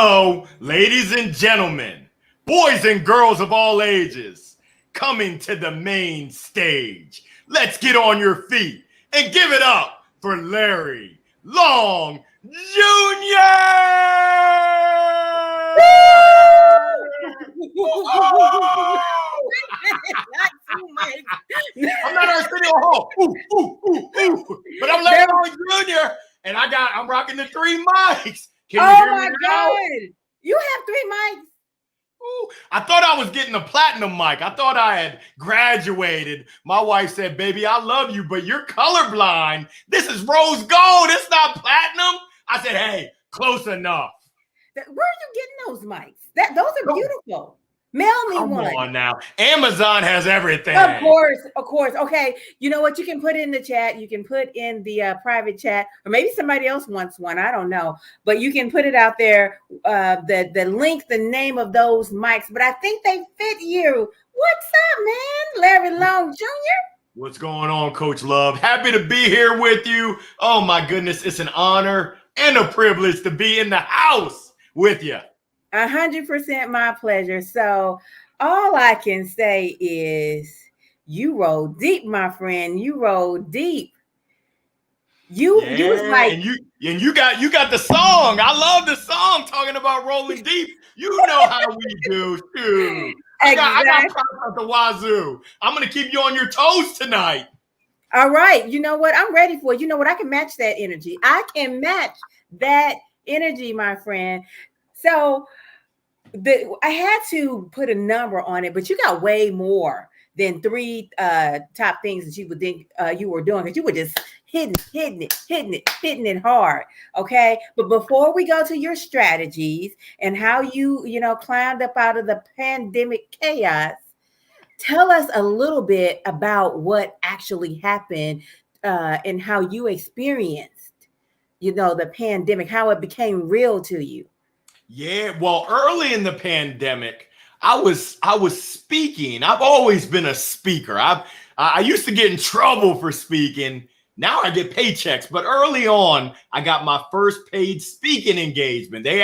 Hello, ladies and gentlemen, boys and girls of all ages, coming to the main stage. Let's get on your feet and give it up for Larry Long Jr. I'm not Arsenio Hall, but I'm Larry Long Jr. and I'm rocking the 3 mics. Can you hear me now? God. You have 3 mics. Ooh, I thought I was getting a platinum mic. I thought I had graduated. My wife said, baby, I love you, but you're colorblind. This is rose gold. It's not platinum. I said, hey, close enough. Where are you getting those mics? Those are beautiful. Mail me one. Come on now. Amazon has everything. Of course. Okay. You know what? You can put in the chat. You can put in the private chat, or maybe somebody else wants one. I don't know. But you can put it out there, the link, the name of those mics. But I think they fit you. What's up, man? Larry Long Jr.? What's going on, Coach Love? Happy to be here with you. Oh, my goodness. It's an honor and a privilege to be in the house with you. 100% my pleasure. So all I can say is you roll deep, my friend. You roll deep. You was like, and you got the song. I love the song talking about rolling deep. You know how we do too. I got props at the wazoo. I'm gonna keep you on your toes tonight. All right. You know what? I'm ready for it. You know what? I can match that energy. I can match that energy, my friend. So I had to put a number on it, but you got way more than 3 top things that you would think you were doing, because you were just hitting it hard. Okay. But before we go to your strategies and how you climbed up out of the pandemic chaos, tell us a little bit about what actually happened and how you experienced, the pandemic, how it became real to you. Yeah, well, early in the pandemic, I was speaking. I've always been a speaker. I used to get in trouble for speaking. Now I get paychecks, but early on, I got my first paid speaking engagement. They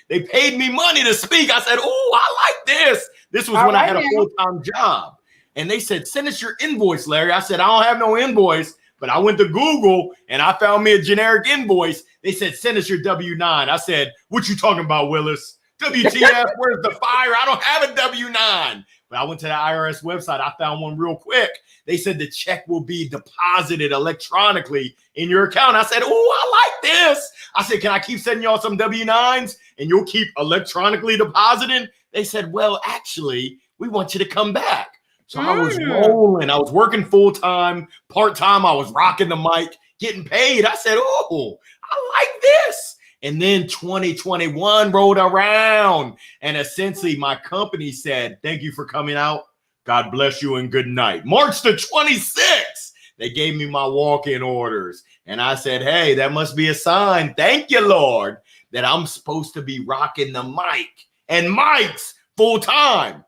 paid me money to speak. I said, "Oh, I like this." This was when I had a full-time job, and they said, "Send us your invoice, Larry." I said, "I don't have no invoice." But I went to Google and I found me a generic invoice. They said, send us your W-9. I said, what you talking about, Willis? WTF, where's the fire? I don't have a W-9. But I went to the IRS website. I found one real quick. They said the check will be deposited electronically in your account. I said, oh, I like this. I said, can I keep sending y'all some W-9s and you'll keep electronically depositing? They said, well, actually, we want you to come back. So I was rolling. I was working full-time, part-time. I was rocking the mic, getting paid. I said, oh, I like this. And then 2021 rolled around. And essentially, my company said, thank you for coming out. God bless you and good night. March the 26th, they gave me my walk-in orders. And I said, hey, that must be a sign. Thank you, Lord, that I'm supposed to be rocking the mic and mics full-time.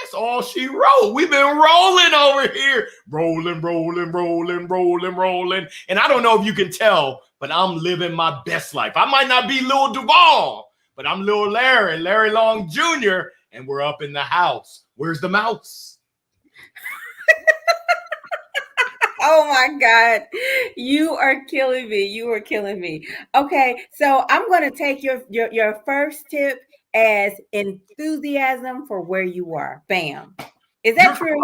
That's all she wrote. We've been rolling over here. Rolling. And I don't know if you can tell, but I'm living my best life. I might not be Lil Duval, but I'm Lil Larry Long Jr., and we're up in the house. Where's the mouse? Oh my God. You are killing me. Okay. So I'm going to take your first tip as enthusiasm for where you are. Bam. Is that true?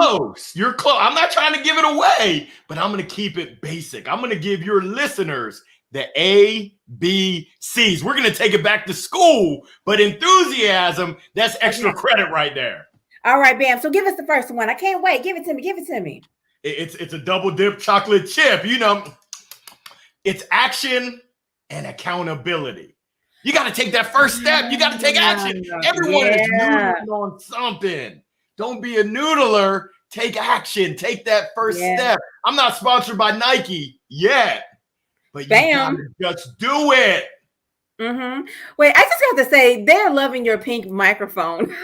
You're close. I'm not trying to give it away, but I'm going to keep it basic. I'm going to give your listeners the ABCs. We're going to take it back to school, but enthusiasm, that's extra credit right there. All right, bam. So give us the first one. I can't wait. Give it to me. It's a double dip chocolate chip. It's action and accountability. You got to take that first step. You got to take action. Everyone is noodling on something. Don't be a noodler. Take action. Take that first step. I'm not sponsored by Nike yet, but you got to just do it. Wait, I just have to say, they're loving your pink microphone.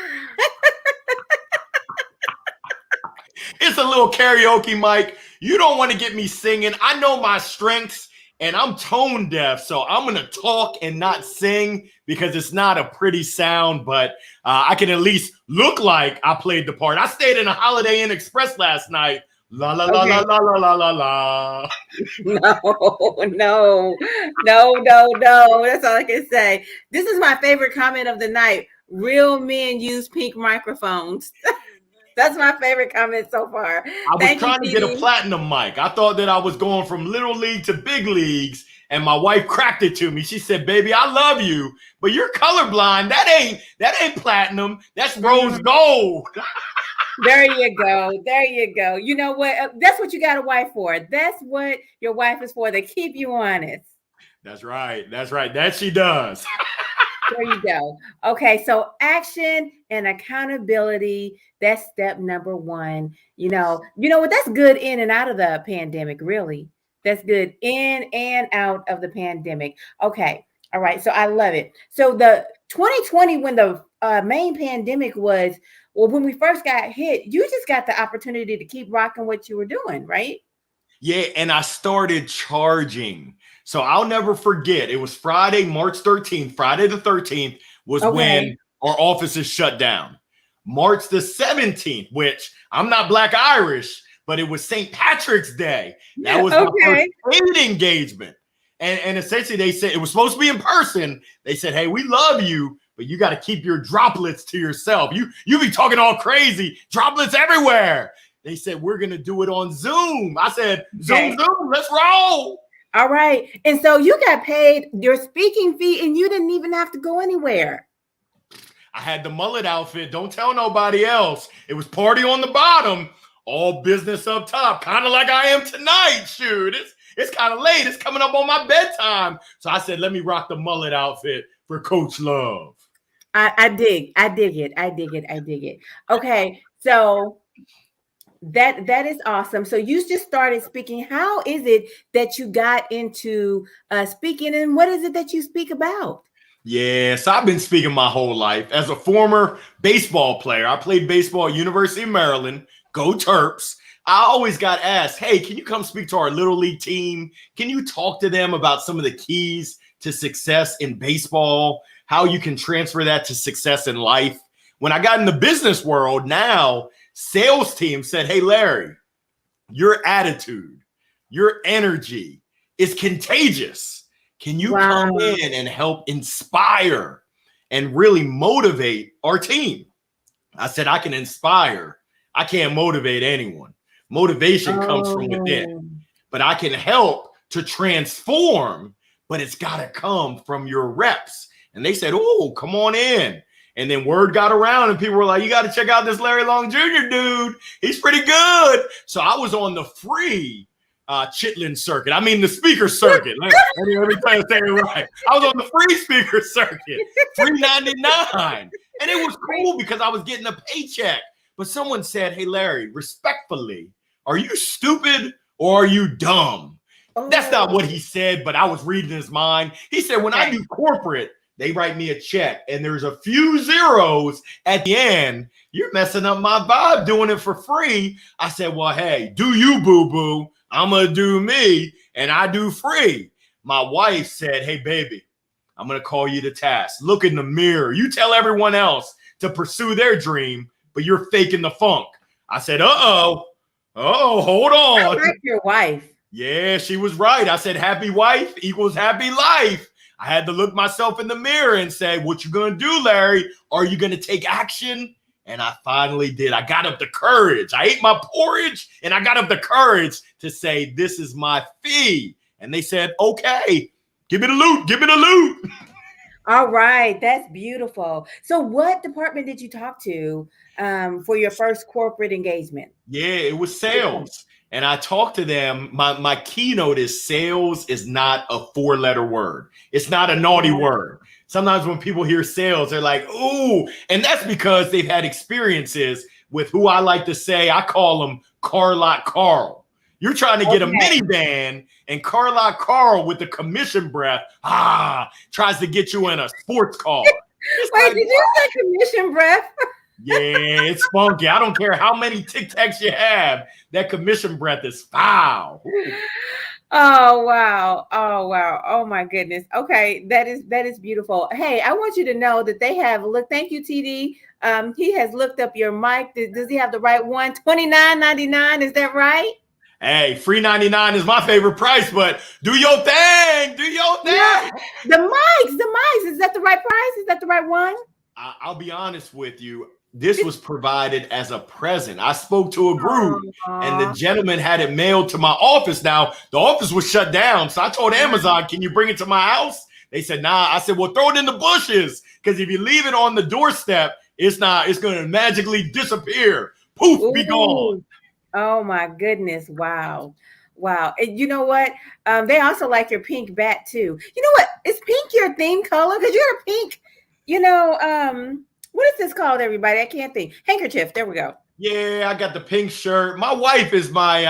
It's a little karaoke mic. You don't want to get me singing. I know my strengths and I'm tone deaf, so I'm going to talk and not sing because it's not a pretty sound, but I can at least look like I played the part. I stayed in a Holiday Inn Express last night. La la la la la la la la. No. That's all I can say. This is my favorite comment of the night. Real men use pink microphones. That's my favorite comment so far. I was trying to get a platinum mic. I thought that I was going from little league to big leagues, and my wife cracked it to me. She said, "Baby, I love you, but you're colorblind. That ain't platinum. That's rose gold." There you go. You know what? That's what you got a wife for. That's what your wife is for, to keep you honest. That's right. That she does. There you go. Okay, so action and accountability. That's step number one. You know what? That's good in and out of the pandemic, really. That's good in and out of the pandemic. Okay. All right. So I love it. So the 2020, when the main pandemic was, well, when we first got hit, you just got the opportunity to keep rocking what you were doing, right? Yeah, and I started charging. So I'll never forget. It was Friday, March 13th. Friday the 13th was when our offices shut down. March the 17th, which I'm not Black Irish, but it was St. Patrick's Day. That was my first paid engagement. And essentially they said it was supposed to be in person. They said, "Hey, we love you, but you got to keep your droplets to yourself. You be talking all crazy, droplets everywhere." They said, "We're going to do it on Zoom." I said, Zoom, let's roll. All right. And so you got paid your speaking fee and you didn't even have to go anywhere. I had the mullet outfit. Don't tell nobody else. It was party on the bottom, all business up top, kind of like I am tonight. Shoot, it's kind of late. It's coming up on my bedtime. So I said, let me rock the mullet outfit for Coach Love. I dig it. Okay. So that is awesome. So you just started speaking. How is it that you got into speaking, and what is it that you speak about? Yes, I've been speaking my whole life. As a former baseball player, I played baseball at University of Maryland. Go Terps. I always got asked, "Hey, can you come speak to our little league team? Can you talk to them about some of the keys to success in baseball, how you can transfer that to success in life?" When I got in the business world, now sales team said, "Hey, Larry, your attitude, your energy is contagious. Can you come in and help inspire and really motivate our team?" I said, "I can inspire. I can't motivate anyone. Motivation comes from within, but I can help to transform, but it's got to come from your reps." And they said, "Oh, come on in." And then word got around and people were like, "You got to check out this Larry Long Jr. dude. He's pretty good." So I was on the free Chitlin circuit. I mean, the speaker circuit. Let me try to say it right. I was on the free speaker circuit, $3.99. And it was cool because I was getting a paycheck. But someone said, "Hey, Larry, respectfully, are you stupid or are you dumb?" That's not what he said, but I was reading his mind. He said, "When I do corporate, they write me a check and there's a few zeros at the end. You're messing up my vibe doing it for free." I said, "Well, hey, do you, boo-boo. I'm going to do me, and I do free." My wife said, "Hey, baby, I'm going to call you to task. Look in the mirror. You tell everyone else to pursue their dream, but you're faking the funk." I said, hold on. I like your wife. Yeah, she was right. I said, happy wife equals happy life. I had to look myself in the mirror and say, "What you going to do, Larry? Are you going to take action?" And I finally did. I got up the courage. I ate my porridge and I got up the courage to say, "This is my fee." And they said, "Okay, give me the loot. Give me the loot." All right. That's beautiful. So what department did you talk to for your first corporate engagement? Yeah, it was sales. And I talked to them. My keynote is sales is not a 4-letter word. It's not a naughty word. Sometimes when people hear sales, they're like, "Ooh," and that's because they've had experiences with who I like to say, I call them Car Lot Carl. You're trying to get a minivan, and Car Lot Carl with the commission breath, tries to get you in a sports car. Wait, did you say commission breath? Yeah, it's funky. I don't care how many Tic Tacs you have. That commission breath is foul. Oh wow. Oh wow. Oh my goodness. Okay, that is beautiful. Hey, I want you to know that they have look. Thank you, TD. He has looked up your mic. Does he have the right one? $29.99. Is that right? Hey, free 99 is my favorite price, but do your thing. Do your Yeah. thing. The mics. Is that the right price? Is that the right one? I'll be honest with you. This was provided as a present. I spoke to a group and the Aw. gentleman had it mailed to my office. Now, the office was shut down. So I told Amazon, can you bring it to my house? They said, nah. I said, well, throw it in the bushes. Because if you leave it on the doorstep, it's going to magically disappear. Poof, be gone. Ooh. Oh my goodness. Wow. Wow. And you know what? They also like your pink bat too. You know what? Is pink your theme color? Because you're a pink, what is this called, everybody? I can't think. Handkerchief. There we go. Yeah, I got the pink shirt. My wife is my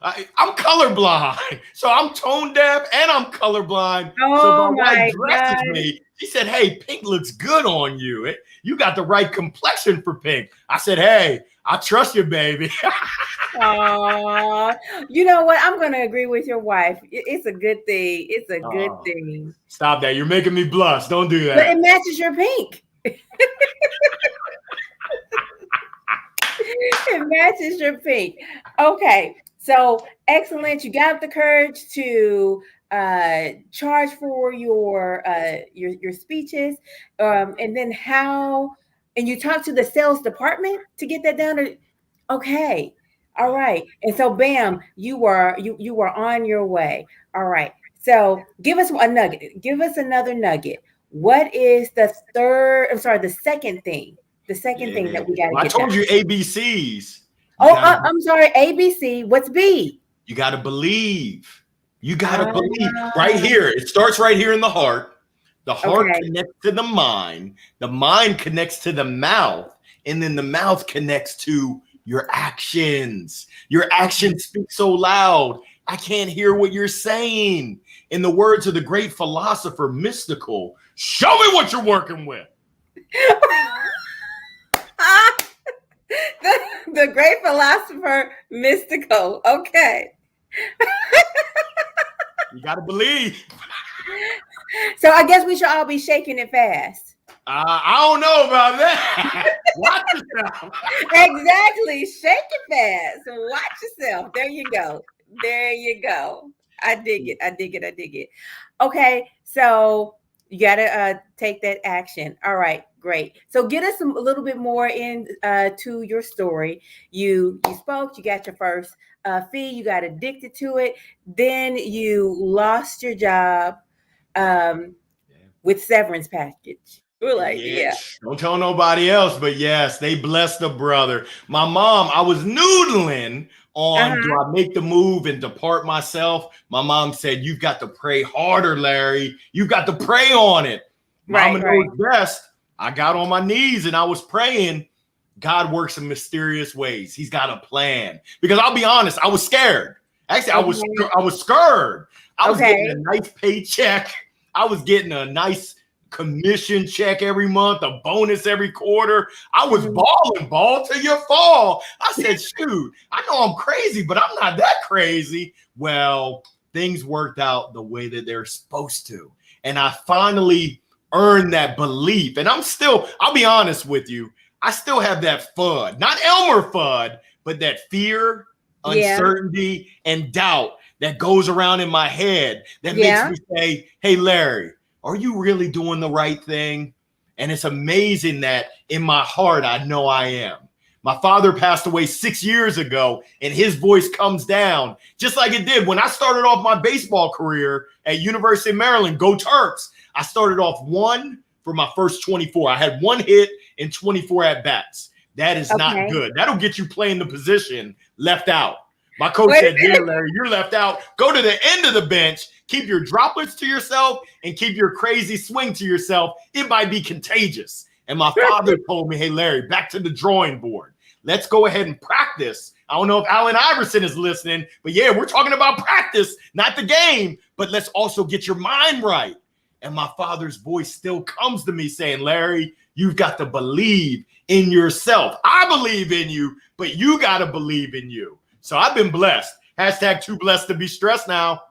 I'm colorblind. So I'm tone deaf and I'm colorblind. So Oh my my wife dresses God. me. She said, hey, pink looks good on you. You got the right complexion for pink. I said, hey, I trust you, baby. Oh, you know what? I'm going to agree with your wife. It's a good thing. It's a good Oh, thing. stop that. You're making me blush. Don't do But that. it matches your pink. It matches your pink. Okay. So excellent. You got the courage to charge for your speeches. And then and you talk to the sales department to get that done. Okay. All right. And so bam, you were on your way. All right. So give us a nugget. Give us another nugget. What is the second thing? The second thing that we got to Well, I get done. told you ABCs. I'm sorry. ABC. What's B? You got to believe. You got to believe. Right here. It starts right here in the heart. The heart connects to the mind connects to the mouth, and then the mouth connects to your actions. Your actions speak so loud, I can't hear what you're saying. In the words of the great philosopher, Mystical, show me what you're working with. The great philosopher, Mystical. Okay. You got to believe. So I guess we should all be shaking it fast. I don't know about that. Watch yourself. Exactly. Shake it fast. Watch yourself. There you go. There you go. I dig it. I dig it. I dig it. Okay. So you got to take that action. All right. Great. So get us a little bit more to your story. You spoke, you got your first fee, you got addicted to it. Then you lost your job with severance package. We're like, yeah. Don't tell nobody else, but yes, they blessed the brother. My mom, I was noodling on do I make the move and depart myself? My mom said, you've got to pray harder, Larry. You've got to pray on it. Mama knows best. I got on my knees and I was praying. God works in mysterious ways. He's got a plan. Because I'll be honest, I was scared. Actually, I was scared. I was getting a nice paycheck. I was getting a nice commission check every month, a bonus every quarter. I was balling, ball till you fall. I said, shoot, I know I'm crazy, but I'm not that crazy. Well, things worked out the way that they're supposed to. And I finally earned that belief. And I'll be honest with you, I still have that FUD, not Elmer FUD, but that fear, uncertainty, and doubt that goes around in my head that makes me say, hey, Larry, are you really doing the right thing? And it's amazing that in my heart, I know I am. My father passed away 6 years ago, and his voice comes down just like it did when I started off my baseball career at University of Maryland. Go Terps. I started off 1 for my first 24. I had 1 hit in 24 at-bats. That is not good. That'll get you playing the position left out. My coach said, yeah, Larry, you're left out. Go to the end of the bench. Keep your droplets to yourself and keep your crazy swing to yourself. It might be contagious. And my father told me, hey, Larry, back to the drawing board. Let's go ahead and practice. I don't know if Allen Iverson is listening, but yeah, we're talking about practice, not the game. But let's also get your mind right. And my father's voice still comes to me saying, Larry, you've got to believe in yourself. I believe in you, but you got to believe in you. So I've been blessed. Hashtag too blessed to be stressed now.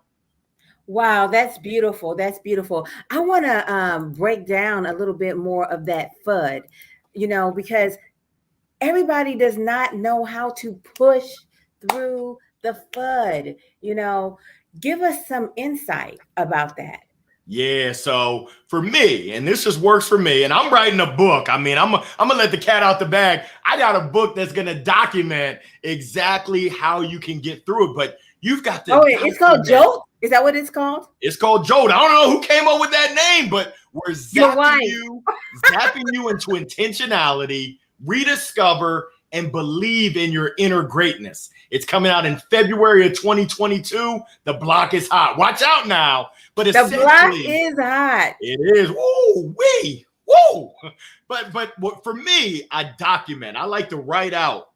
Wow, that's beautiful. That's beautiful. I want to break down a little bit more of that FUD, because everybody does not know how to push through the FUD. Give us some insight about that. Yeah, so for me, and this just works for me, and I'm writing a book. I mean, I'm gonna let the cat out the bag. I got a book that's gonna document exactly how you can get through it, but you've got to. Oh, it's called Jolt? Is that what it's called? It's called Jolt. I don't know who came up with that name, but we're zapping you into intentionality, rediscover, and believe in your inner greatness. It's coming out in February of 2022. The block is hot. Watch out now. But the block is hot. It is. Woo, wee, woo. But for me, I document. I like to write out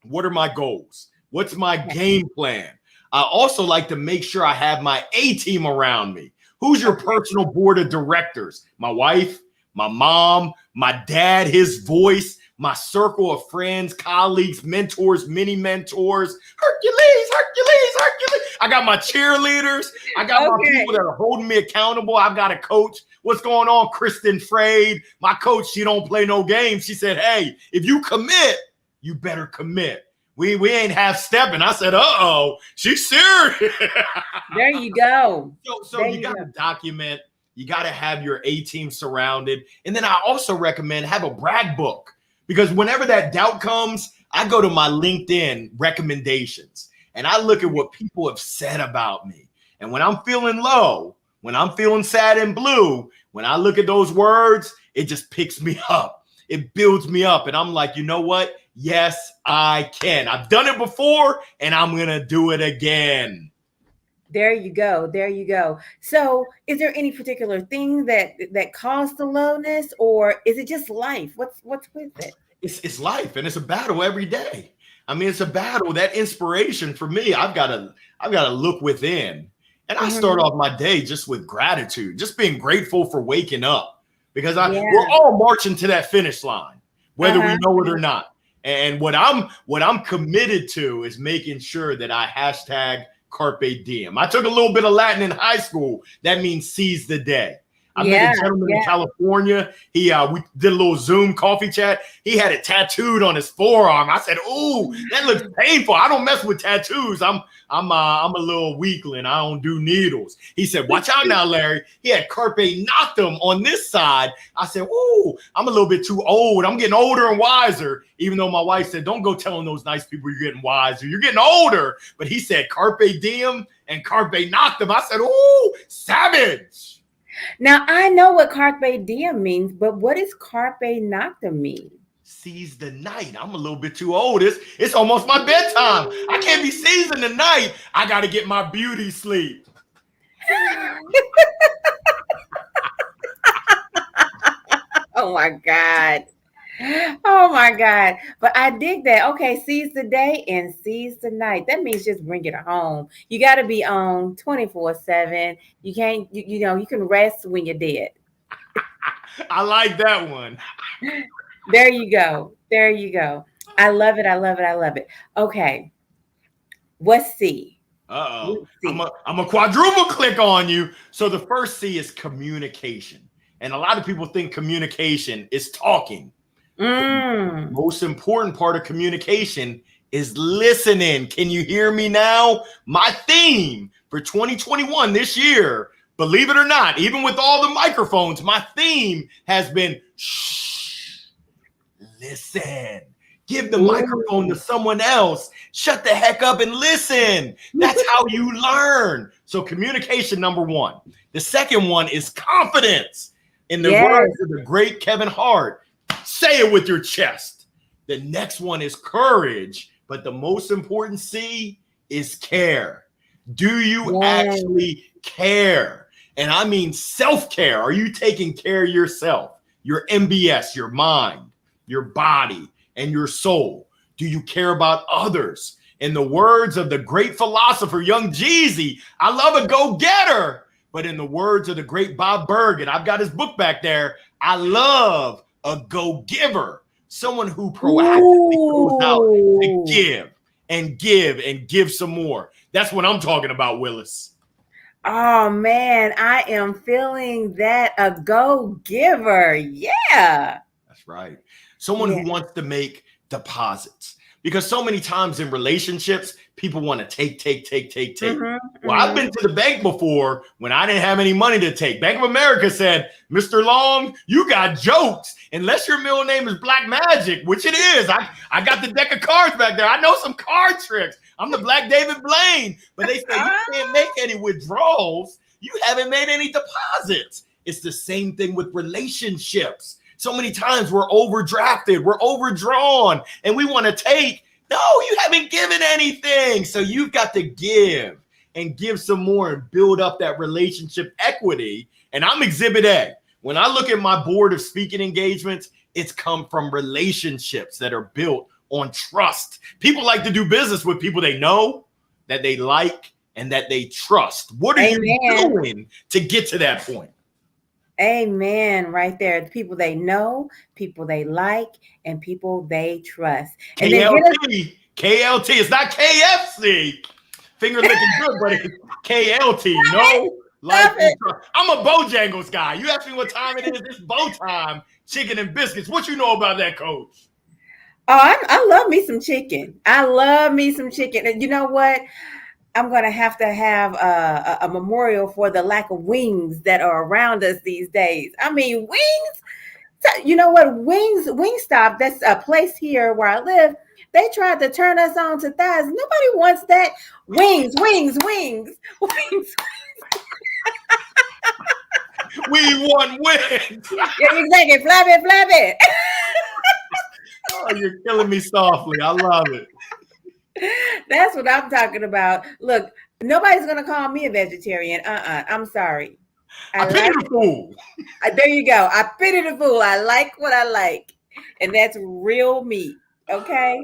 what are my goals? What's my game plan? I also like to make sure I have my A team around me. Who's your personal board of directors? My wife, my mom, my dad, his voice, my circle of friends, colleagues, mentors, mini mentors, Hercules. I got my cheerleaders. I got my people that are holding me accountable. I've got a coach. What's going on? Kristen Frade, my coach, she don't play no games. She said, hey, if you commit, you better commit. We ain't half stepping. I said, uh-oh, she's serious. There you go. So you got to document. You got to have your A team surrounded. And then I also recommend have a brag book, because whenever that doubt comes, I go to my LinkedIn recommendations and I look at what people have said about me. And when I'm feeling low, when I'm feeling sad and blue, when I look at those words, it just picks me up. It builds me up. And I'm like, you know what? Yes, I can. I've done it before and I'm going to do it again. There you go. There you go. So is there any particular thing that caused the lowness, or is it just life? What's with it? It's life, and it's a battle every day. I mean, it's a battle. That inspiration for me, I've got to look within. And I start off my day just with gratitude, just being grateful for waking up, because we're all marching to that finish line, whether we know it or not. And what I'm committed to is making sure that I hashtag Carpe Diem. I took a little bit of Latin in high school. That means seize the day. I met a gentleman in California. We did a little Zoom coffee chat. He had it tattooed on his forearm. I said, "Ooh, that looks painful. I don't mess with tattoos. I'm a little weakling. I don't do needles." He said, "Watch out now, Larry." He had Carpe Noctem on this side. I said, "Ooh, I'm a little bit too old. I'm getting older and wiser." Even though my wife said, "Don't go telling those nice people you're getting wiser. You're getting older." But he said Carpe Diem and Carpe Noctem. I said, "Ooh, savage." Now, I know what Carpe Diem means, but what does Carpe Noctem mean? Seize the night. I'm a little bit too old. It's almost my bedtime. I can't be seizing the night. I got to get my beauty sleep. Oh, my God. Oh, my God. But I dig that. Okay, seize the day and seize the night. That means just bring it home. You got to be on 24/7. You can't, you can rest when you're dead. I like that one. There you go. There you go. I love it. I love it. I love it. Okay. What's C? Uh-oh. I'm a quadruple click on you. So the first C is communication. And a lot of people think communication is talking. The most important part of communication is listening. Can you hear me now? My theme for 2021 this year, believe it or not, even with all the microphones, my theme has been shh, listen. Give the microphone to someone else. Shut the heck up and listen. That's how you learn. So communication, number one. The second one is confidence. In the words of the great Kevin Hart, say it with your chest. The next one is courage, but the most important C is care. Do you actually care? And I mean self-care. Are you taking care of yourself, your MBS, your mind, your body, and your soul? Do you care about others? In the words of the great philosopher, young Jeezy, I love a go-getter. But in the words of the great Bob Bergen, I've got his book back there, I love a go-giver, someone who proactively goes out to give and give and give some more. That's what I'm talking about, Willis. Oh man, I am feeling that a go-giver. Yeah. That's right. Someone who wants to make deposits. Because so many times in relationships, people want to take. Well, I've been to the bank before when I didn't have any money to take. Bank of America said, Mr. Long, you got jokes. Unless your middle name is Black Magic, which it is. I got the deck of cards back there. I know some card tricks. I'm the Black David Blaine. But they say you can't make any withdrawals. You haven't made any deposits. It's the same thing with relationships. So many times we're overdrafted, we're overdrawn, and we want to take. No, you haven't given anything. So you've got to give and give some more and build up that relationship equity. And I'm Exhibit A. When I look at my board of speaking engagements, it's come from relationships that are built on trust. People like to do business with people they know, that they like, and that they trust. What are you doing to get to that point? Amen. Right there. The people they know, people they like, and people they trust. And KLT. KLT. It's not KFC. Finger licking good, but it's KLT. No. Like, I'm a Bojangles guy. You ask me what time it is. It's bow time. Chicken and biscuits. What you know about that, Coach? Oh, I love me some chicken. I love me some chicken. And you know what? I'm going to have a memorial for the lack of wings that are around us these days. I mean, wings, you know what? Wingstop, that's a place here where I live. They tried to turn us on to thighs. Nobody wants that. Wings. We want wings. Yeah, exactly. Flap it. Oh, you're killing me softly. I love it. That's what I'm talking about. Look, nobody's gonna call me a vegetarian. I'm sorry. I pity the fool. There you go. I pity the fool. I like what I like, and that's real meat. Okay.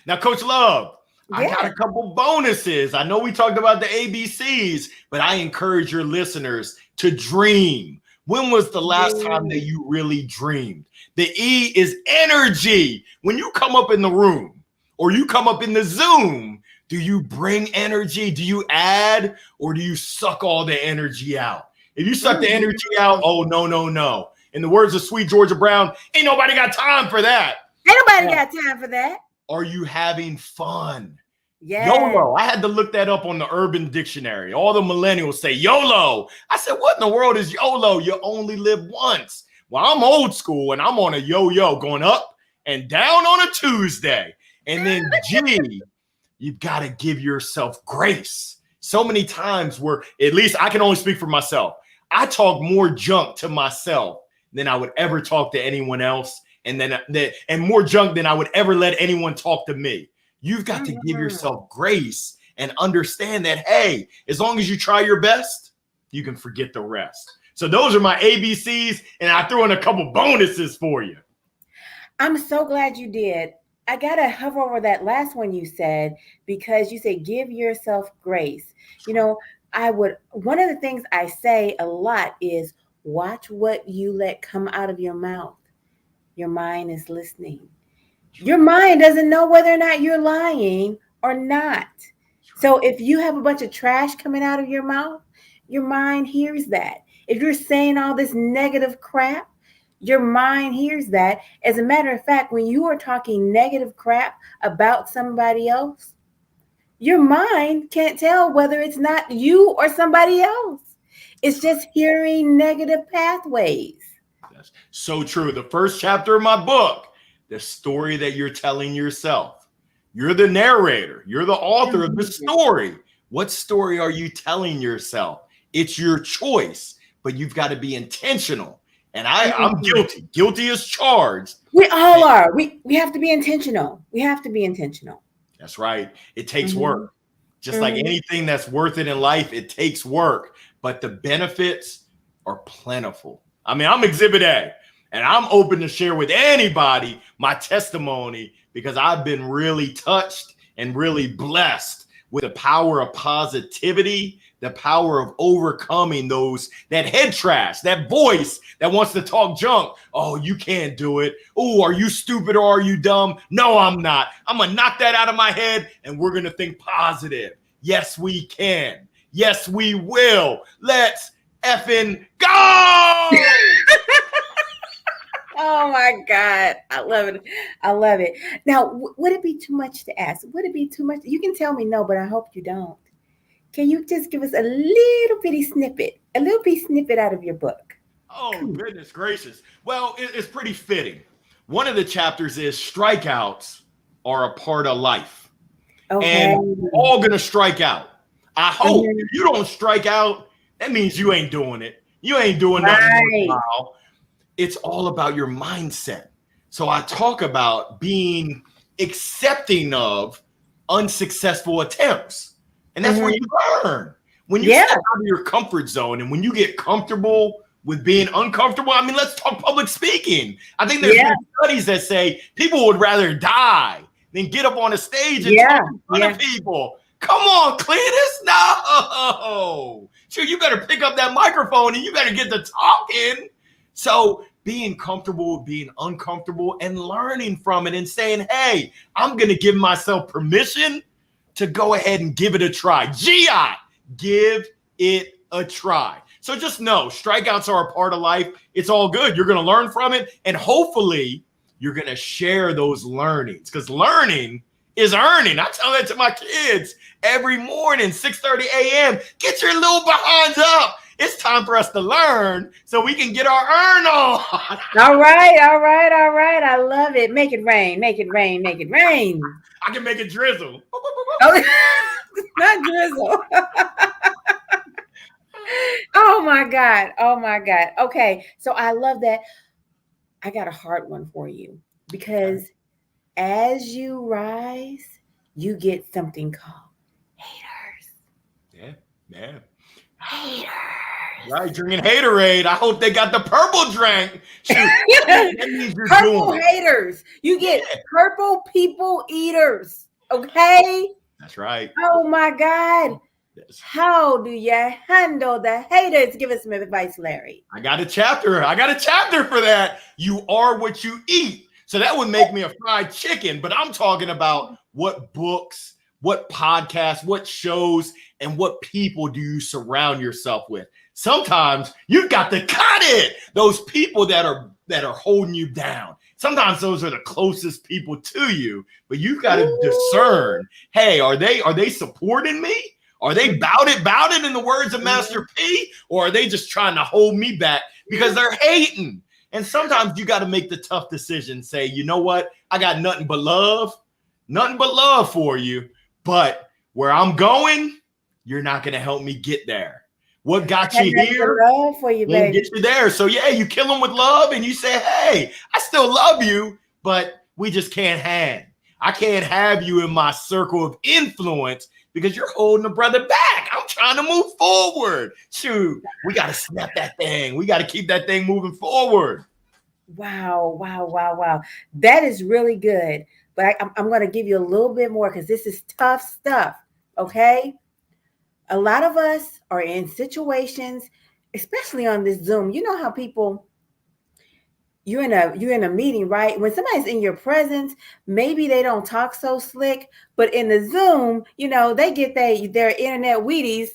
Now, Coach Love, I got a couple bonuses. I know we talked about the ABCs, but I encourage your listeners to dream. When was the last time that you really dreamed? The E is energy. When you come up in the room, or you come up in the Zoom, do you bring energy? Do you add, or do you suck all the energy out? If you suck the energy out, oh, no. In the words of Sweet Georgia Brown, ain't nobody got time for that. Ain't nobody got time for that. Are you having fun? Yeah. YOLO. I had to look that up on the Urban Dictionary. All the millennials say YOLO. I said, what in the world is YOLO? You only live once. Well, I'm old school, and I'm on a yo-yo going up and down on a Tuesday. And then G, you've got to give yourself grace. So many times where, at least I can only speak for myself, I talk more junk to myself than I would ever talk to anyone else. And more junk than I would ever let anyone talk to me. You've got to give yourself grace and understand that, hey, as long as you try your best, you can forget the rest. So those are my ABCs, and I threw in a couple bonuses for you. I'm so glad you did. I got to hover over that last one you said, because you said give yourself grace. You know, one of the things I say a lot is watch what you let come out of your mouth. Your mind is listening. Your mind doesn't know whether or not you're lying or not. So if you have a bunch of trash coming out of your mouth, your mind hears that. If you're saying all this negative crap, your mind hears that. As a matter of fact, when you are talking negative crap about somebody else, your mind can't tell whether it's not you or somebody else. It's just hearing negative pathways. That's so true. The first chapter of my book, the story that you're telling yourself. You're the narrator. You're the author of the story. What story are you telling yourself? It's your choice, but you've got to be intentional. And I'm guilty. Guilty as charged. We all are. We have to be intentional. We have to be intentional. That's right. It takes work. Just like anything that's worth it in life, it takes work. But the benefits are plentiful. I mean, I'm Exhibit A, and I'm open to share with anybody my testimony because I've been really touched and really blessed with the power of positivity, the power of overcoming that head trash, that voice that wants to talk junk. Oh, you can't do it. Oh, are you stupid or are you dumb? No, I'm not. I'm going to knock that out of my head and we're going to think positive. Yes, we can. Yes, we will. Let's effing go. Oh my God. I love it. I love it. Now, would it be too much to ask? Would it be too much? You can tell me no, but I hope you don't. Can you just give us a little bitty snippet out of your book? Oh, goodness gracious. Well, it's pretty fitting. One of the chapters is strikeouts are a part of life. Okay. And we're all going to strike out. I hope if you don't strike out, that means you ain't doing it. You ain't doing nothing worthwhile. It's all about your mindset. So I talk about being accepting of unsuccessful attempts. And that's where you learn. When you step out of your comfort zone and when you get comfortable with being uncomfortable, I mean, let's talk public speaking. I think there's studies that say people would rather die than get up on a stage and talk in front of people. Come on, Cletus. No. Sure, you better pick up that microphone and you better get to talking. So being comfortable with being uncomfortable and learning from it and saying, hey, I'm going to give myself permission to go ahead and give it a try. GI, give it a try. So just know strikeouts are a part of life. It's all good. You're going to learn from it. And hopefully you're going to share those learnings because learning is earning. I tell that to my kids every morning, 6:30 a.m. Get your little behinds up. It's time for us to learn so we can get our earn on. All right. I love it. Make it rain. Make it rain. Make it rain. I can make it drizzle. Oh, not drizzle. Oh my God. Oh my God. Okay. So I love that. I got a hard one for you because as you rise, you get something called haters. Yeah. Haters. Right, drinking haterade. I hope they got the purple drink. That means you're purple doing haters. You get purple people eaters. Okay. That's right. Oh my God. Yes. How do you handle the haters? Give us some advice, Larry. I got a chapter for that. You are what you eat. So that would make me a fried chicken, but I'm talking about what books, what podcasts, what shows, and what people do you surround yourself with. Sometimes you've got to cut it. Those people that are holding you down. Sometimes those are the closest people to you, but you've got to discern, hey, are they supporting me? Are they bout it in the words of Master P? Or are they just trying to hold me back because they're hating? And sometimes you got to make the tough decision. Say, you know what? I got nothing but love for you. But where I'm going, you're not going to help me get there. What got you here love for you, won't get you there. So yeah, you kill them with love and you say, hey, I still love you, but we just can't hang. I can't have you in my circle of influence because you're holding a brother back. I'm trying to move forward. Shoot, we got to snap that thing. We got to keep that thing moving forward. Wow. That is really good. But I'm going to give you a little bit more because this is tough stuff. Okay. A lot of us are in situations, especially on this Zoom. You know how people, you're in a meeting, right? When somebody's in your presence, maybe they don't talk so slick, but in the Zoom, they get their internet Wheaties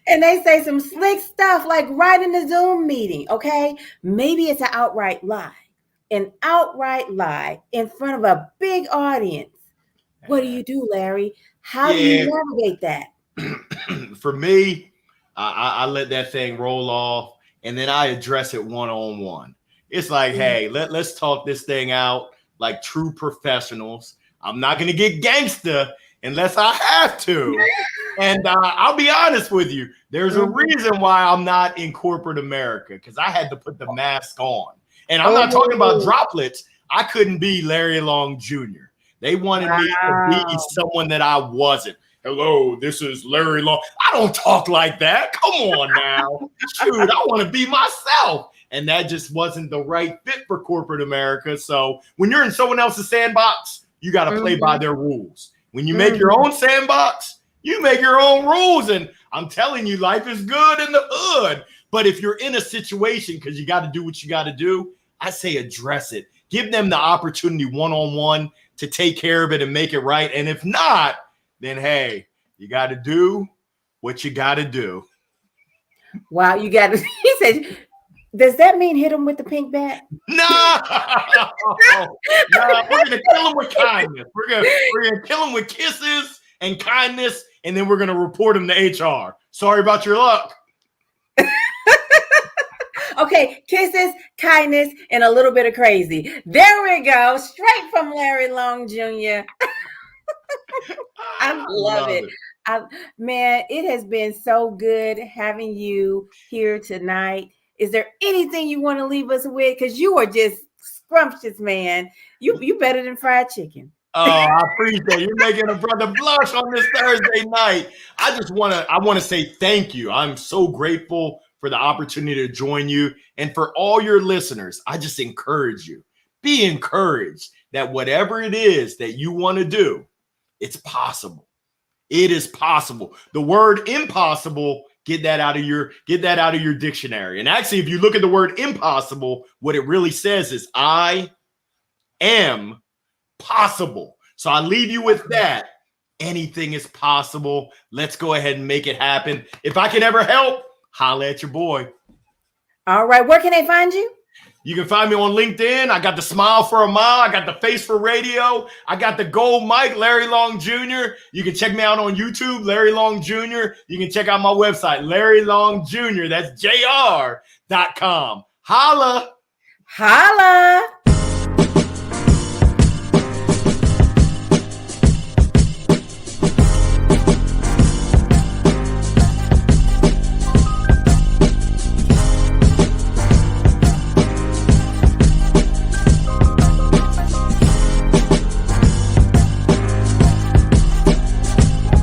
and they say some slick stuff like right in the Zoom meeting. Okay. Maybe it's an outright lie in front of a big audience. What do you do, Larry? How do you navigate that? For me, I let that thing roll off and then I address it one-on-one. It's like, hey, let's talk this thing out like true professionals. I'm not going to get gangster unless I have to. And I'll be honest with you. There's a reason why I'm not in corporate America because I had to put the mask on. And I'm not talking about droplets. I couldn't be Larry Long Jr. They wanted me to be someone that I wasn't. Hello, this is Larry Long. I don't talk like that. Come on now. Shoot, I want to be myself. And that just wasn't the right fit for corporate America. So when you're in someone else's sandbox, you got to play by their rules. When you make your own sandbox, you make your own rules. And I'm telling you, life is good in the hood. But if you're in a situation, because you got to do what you got to do, I say address it. Give them the opportunity one-on-one to take care of it and make it right. And if not, then hey, you got to do what you got to do. Wow, you got to. He said, does that mean hit him with the pink bat? No, we're gonna kill him with kindness. We're gonna kill him with kisses and kindness, and then we're gonna report him to HR. Sorry about your luck. Okay, kisses, kindness, and a little bit of crazy. There we go, straight from Larry Long Jr. I love it. Man, it has been so good having you here tonight. Is there anything you want to leave us with? Because you are just scrumptious, man. You better than fried chicken. Oh, I appreciate it. You're making a brother blush on this Thursday night. I want to say thank you. I'm so grateful for the opportunity to join you. And for all your listeners, I just encourage you. Be encouraged that whatever it is that you want to do, it's possible. It is possible. The word impossible, get that out of your dictionary. And actually, if you look at the word impossible, what it really says is I am possible. So I leave you with that. Anything is possible. Let's go ahead and make it happen. If I can ever help, holla at your boy. All right. Where can they find you? You can find me on LinkedIn. I got the smile for a mile. I got the face for radio. I got the gold mic, Larry Long Jr. You can check me out on YouTube, Larry Long Jr. You can check out my website, Larry Long Jr. That's JR.com. Holla. Holla.